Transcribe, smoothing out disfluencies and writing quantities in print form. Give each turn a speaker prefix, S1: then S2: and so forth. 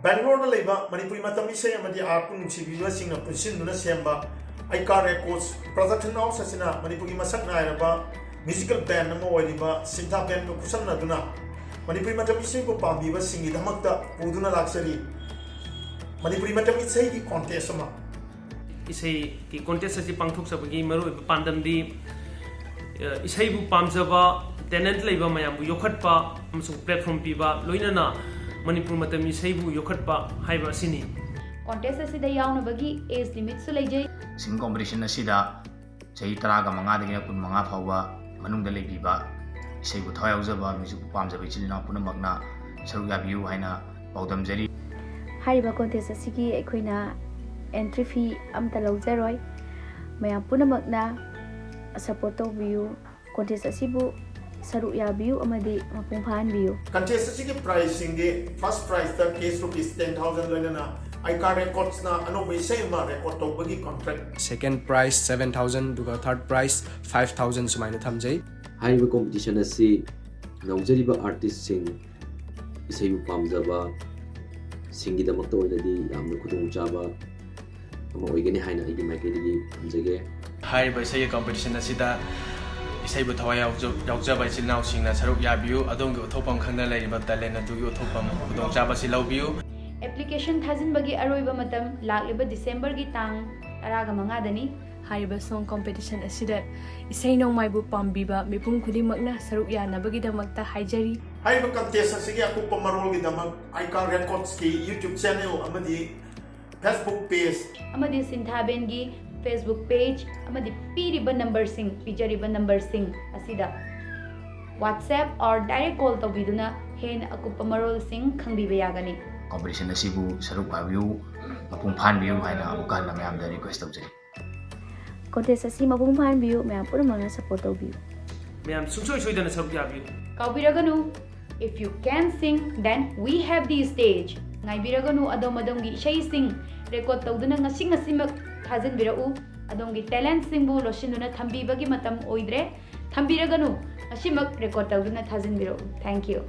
S1: Bangalore Leba, Manipuri Matamisha, and the Arpun Chibuasing of Pusin Nunasemba, Ika Records, Production House Asina, Manipuri Masakna, musical band Namoiba, Sinta Band Kusana Duna, Manipuri Matamisha Pambi was singing the Makta, Uduna Luxury, Manipuri Matamisha contest.
S2: Isai ki contest asi pangthok sabagi maru pandam di isai bu pamjaba talent leiba mayam bu yokhatpa amsung platform piba loinana Manipur matam isai bu yokhatpa haiba asini
S3: contest asida yauna bagi age limit su leijai
S4: sing competition asida chai tara ga manga dagi kun manga phawa manung da leibiba isai bu thawai aujaba music pamjaba chilina punamakna saru yabiu haina paudam jari
S3: hariba contest asigi ekhoina entry fee amta lawjaroi mayam punamakna support tawbiu contest asibu saru yabiu amadi mapung phanbiu
S1: Contest asigi pricing the first prize the case rupees 10,000 loinana Ika Records na ano may same record tawbagi contract.
S5: Second prize 7,000 duga third prize 5,000 sumaina thamjai
S6: haiba competition asi naujariba artist sing isaibu pamjaba singi damakta oinadi yamna khudung chaba ama oigani haina igi maikedi pamjage
S7: haiba isai competition asida isai bu thawai yaujaba chilnau singna saruk yabiu adongi uthopam khangna laiba talent adugi uthopam khudung chaba si lawbiu
S3: application thazin bagi aroiba matam lagliba December gi tang araga manga dani
S8: hariba song competition asida isai nongmai bu pambiba mipum khudimakna saruk yanabagi damakta haijari
S1: Haiba contest asigi aku pamarol gi damak Ika Records ki YouTube channel amadi Facebook page
S3: amadi Sintha Bengi Facebook page amadi piriba number sing pijariba number sing asida WhatsApp or direct call tawbiduna hen akupa marol sing khangbiba yagani
S4: competition asibu saruk yabiu mapung phanbiu haina amukan na mayam da request tawjai
S3: contest asi mapung phanbiu mayam punamakna support tawbiu
S2: mayam sungsoi soidana saruk yabiu
S3: kaubiraganu if you can sing then we have the stage ngaibiraganu adom adamgi isai sing record tawduna ngasimak thazin birau adamgi talent sing bu losinuna thambibagi matam oidre thambiraganu ngasimak record tawduna thazin birau thank you